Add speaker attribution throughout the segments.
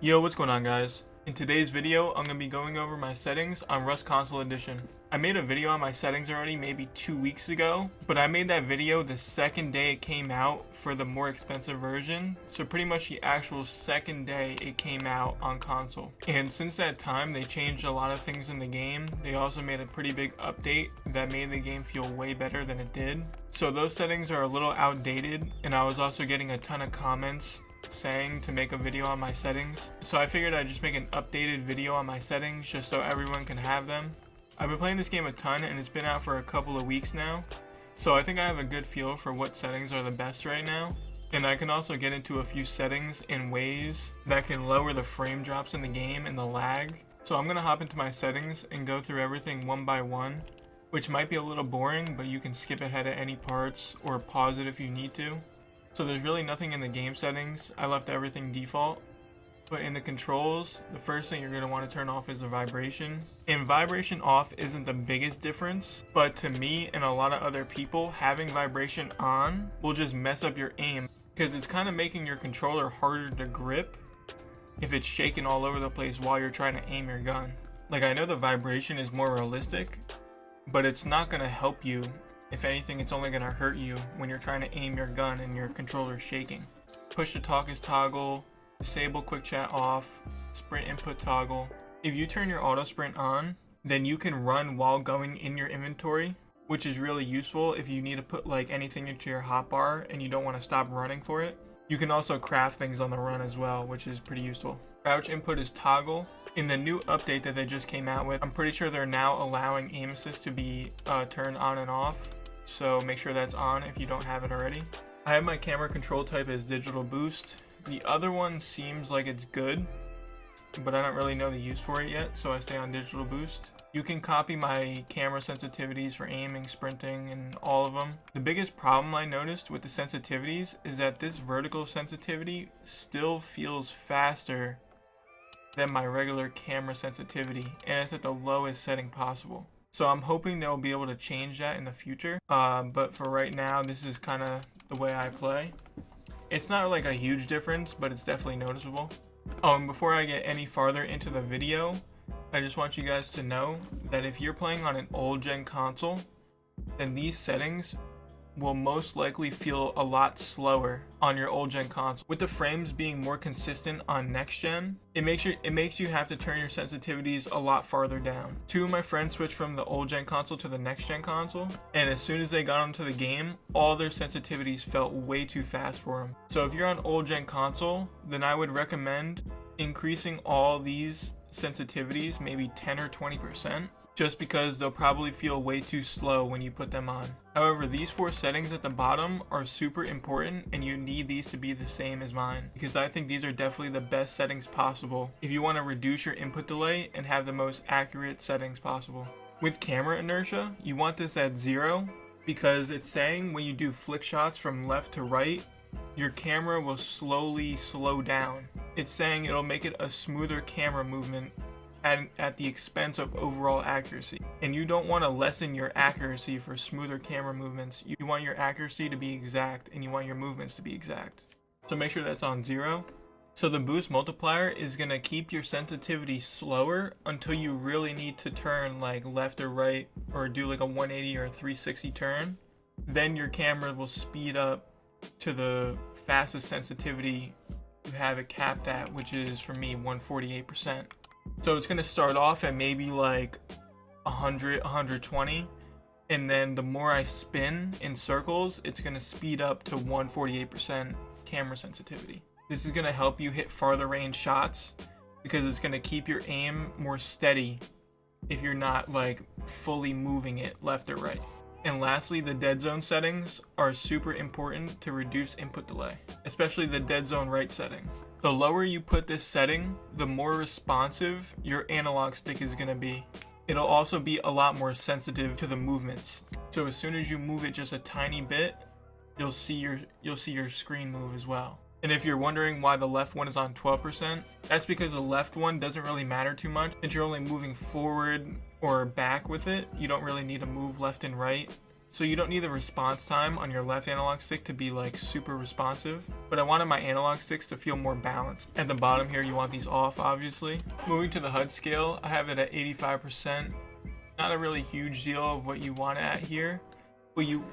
Speaker 1: Yo, what's going on, guys? In today's video, I'm going to be going over my settings on Rust Console Edition. I made a video on my settings already maybe 2 weeks ago, but I made that video the second day it came out for the more expensive version, so pretty much the actual second day it came out on console. And since that time, they changed a lot of things in the game. They also made a pretty big update that made the game feel way better than it did. So those settings are a little outdated, and I was also getting a ton of comments saying to make a video on my settings, so I figured I'd just make an updated video on my settings just so everyone can have them. I've been playing this game a ton and it's been out for a couple of weeks now, so I think I have a good feel for what settings are the best right now, and I can also get into a few settings in ways that can lower the frame drops in the game and the lag. So I'm gonna hop into my settings and go through everything one by one, which might be a little boring, but you can skip ahead at any parts or pause it if you need to. So there's really nothing in the game settings. I left everything default. But in the controls, the first thing you're going to want to turn off is the vibration. And vibration off isn't the biggest difference, but to me and a lot of other people, having vibration on will just mess up your aim, because it's kind of making your controller harder to grip if it's shaking all over the place while you're trying to aim your gun. Like, I know the vibration is more realistic, but it's not going to help you. If anything, it's only going to hurt you when you're trying to aim your gun and your controller is shaking. Push to talk is toggle, disable quick chat off, sprint input toggle. If you turn your auto sprint on, then you can run while going in your inventory, which is really useful if you need to put like anything into your hotbar and you don't want to stop running for it. You can also craft things on the run as well, which is pretty useful. Crouch input is toggle. In the new update that they just came out with, I'm pretty sure they're now allowing aim assist to be turned on and off. So make sure that's on if you don't have it already. I have my camera control type as digital boost. The other one seems like it's good, but I don't really know the use for it yet, so I stay on digital boost. You can copy my camera sensitivities for aiming, sprinting, and all of them. The biggest problem I noticed with the sensitivities is that this vertical sensitivity still feels faster than my regular camera sensitivity, and it's at the lowest setting possible. So I'm hoping they'll be able to change that in the future, but for right now, this is kind of the way I play. It's not like a huge difference, but it's definitely noticeable. Oh, and before I get any farther into the video, I just want you guys to know that if you're playing on an old gen console, then these settings will most likely feel a lot slower on your old gen console. With the frames being more consistent on next gen, it makes you have to turn your sensitivities a lot farther down. Two of my friends switched from the old gen console to the next gen console, and as soon as they got onto the game, all their sensitivities felt way too fast for them. So if you're on old gen console, then I would recommend increasing all these sensitivities maybe 10 or 20%. Just because they'll probably feel way too slow when you put them on. However, these 4 settings at the bottom are super important, and you need these to be the same as mine, because I think these are definitely the best settings possible if you want to reduce your input delay and have the most accurate settings possible. With camera inertia, you want this at 0, because it's saying when you do flick shots from left to right, your camera will slowly slow down. It's saying it'll make it a smoother camera movement at the expense of overall accuracy. And you don't want to lessen your accuracy for smoother camera movements. You want your accuracy to be exact, and you want your movements to be exact. So make sure that's on 0. So the boost multiplier is going to keep your sensitivity slower until you really need to turn like left or right, or do like a 180 or a 360 turn. Then your camera will speed up to the fastest sensitivity you have it capped at, which is for me 148%. So it's going to start off at maybe like 100, 120, and then the more I spin in circles, it's going to speed up to 148% camera sensitivity. This is going to help you hit farther range shots, because it's going to keep your aim more steady if you're not like fully moving it left or right. And lastly, the dead zone settings are super important to reduce input delay, especially the dead zone right setting. The lower you put this setting, the more responsive your analog stick is going to be. It'll also be a lot more sensitive to the movements. So as soon as you move it just a tiny bit, you'll see your screen move as well. And if you're wondering why the left one is on 12%, that's because the left one doesn't really matter too much. If you're only moving forward or back with it, you don't really need to move left and right. So you don't need the response time on your left analog stick to be like super responsive, but I wanted my analog sticks to feel more balanced. At the bottom here, you want these off, obviously. Moving to the HUD scale, I have it at 85%. Not a really huge deal of what you want it at here,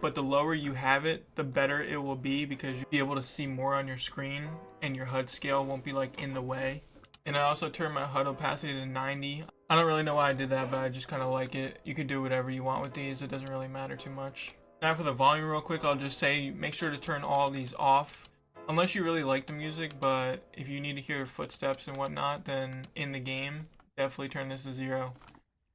Speaker 1: but the lower you have it, the better it will be, because you'll be able to see more on your screen and your HUD scale won't be like in the way. And I also turned my HUD opacity to 90. I don't really know why I did that, but I just kind of like it. You can do whatever you want with these. It doesn't really matter too much. Now for the volume real quick, I'll just say make sure to turn all these off. Unless you really like the music, but if you need to hear footsteps and whatnot, then in the game, definitely turn this to 0.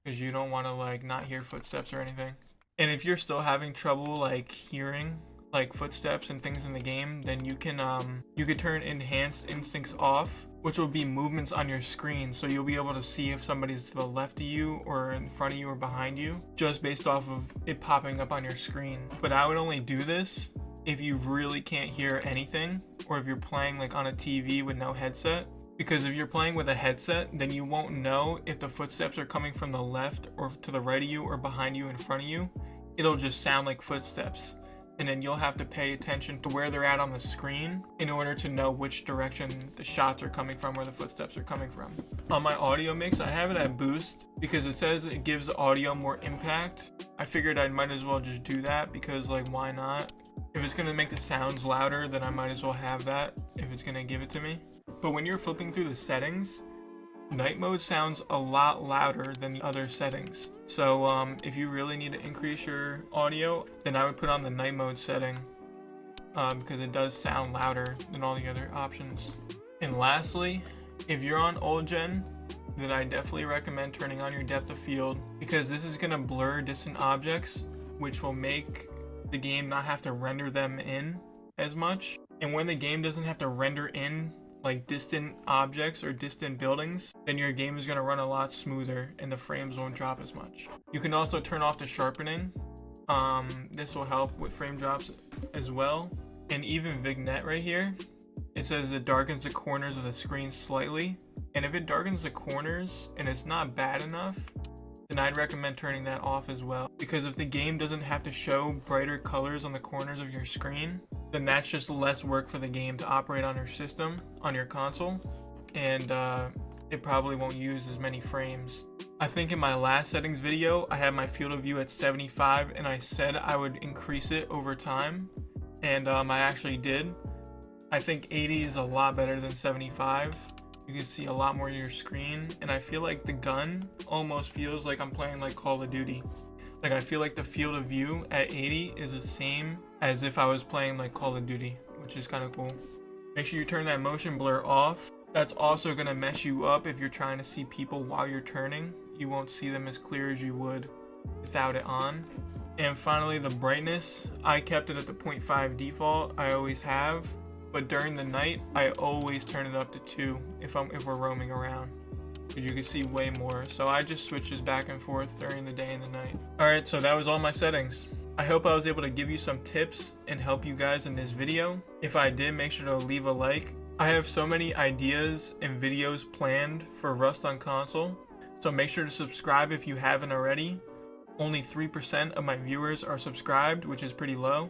Speaker 1: Because you don't want to like not hear footsteps or anything. And if you're still having trouble like hearing like footsteps and things in the game, then you can turn enhanced instincts off, which will be movements on your screen, so you'll be able to see if somebody's to the left of you or in front of you or behind you, just based off of it popping up on your screen. But I would only do this if you really can't hear anything, or if you're playing like on a TV with no headset. Because if you're playing with a headset, then you won't know if the footsteps are coming from the left or to the right of you or behind you in front of you. It'll just sound like footsteps. And then you'll have to pay attention to where they're at on the screen in order to know which direction the shots are coming from or the footsteps are coming from. On my audio mix, I have it at boost because it says it gives the audio more impact. I figured I might as well just do that because like, why not? If it's gonna make the sounds louder, then I might as well have that if it's gonna give it to me. But when you're flipping through the settings, night mode sounds a lot louder than the other settings. So if you really need to increase your audio, then I would put on the night mode setting because it does sound louder than all the other options. And lastly, if you're on old gen, then I definitely recommend turning on your depth of field, because this is going to blur distant objects, which will make the game not have to render them in as much. And when the game doesn't have to render in like distant objects or distant buildings, then your game is going to run a lot smoother and the frames won't drop as much. You can also turn off the sharpening. This will help with frame drops as well. And even vignette right here, it says it darkens the corners of the screen slightly. And if it darkens the corners and it's not bad enough, then I'd recommend turning that off as well. Because if the game doesn't have to show brighter colors on the corners of your screen, then that's just less work for the game to operate on your system, on your console, and it probably won't use as many frames. I think in my last settings video, I had my field of view at 75, and I said I would increase it over time, and I actually did. I think 80 is a lot better than 75. You can see a lot more of your screen, and I feel like the gun almost feels like I'm playing like Call of Duty. Like I feel like the field of view at 80 is the same as if I was playing like Call of Duty, which is kind of cool. Make sure you turn that motion blur off. That's also going to mess you up if you're trying to see people while you're turning. You won't see them as clear as you would without it on. And finally, the brightness. I kept it at the 0.5 default. I always have. But during the night, I always turn it up to 2 if we're roaming around. You can see way more. So I just switch this back and forth during the day and the night. Alright, so that was all my settings. I hope I was able to give you some tips and help you guys in this video. If I did, make sure to leave a like. I have so many ideas and videos planned for Rust on console, so make sure to subscribe if you haven't already. Only 3% of my viewers are subscribed, which is pretty low,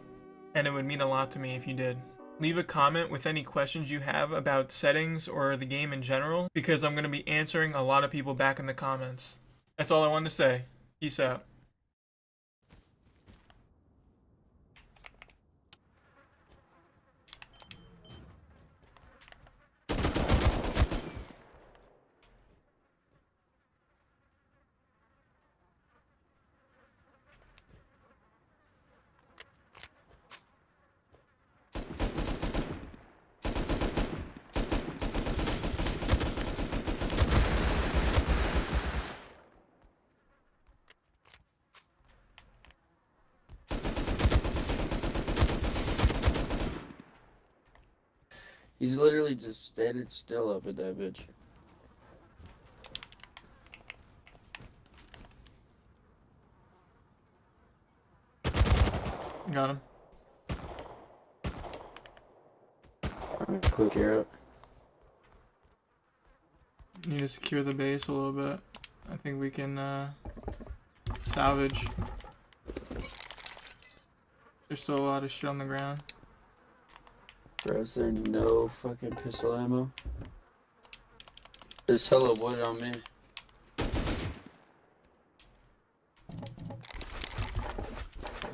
Speaker 1: and it would mean a lot to me if you did. Leave a comment with any questions you have about settings or the game in general, because I'm going to be answering a lot of people back in the comments. That's all I wanted to say. Peace out.
Speaker 2: He's literally just standing still up at that bitch.
Speaker 1: Got him.
Speaker 2: Quick air up.
Speaker 1: Need to secure the base a little bit. I think we can salvage. There's still a lot of shit on the ground.
Speaker 2: Bro, is there no fucking pistol ammo? There's hella wood on me.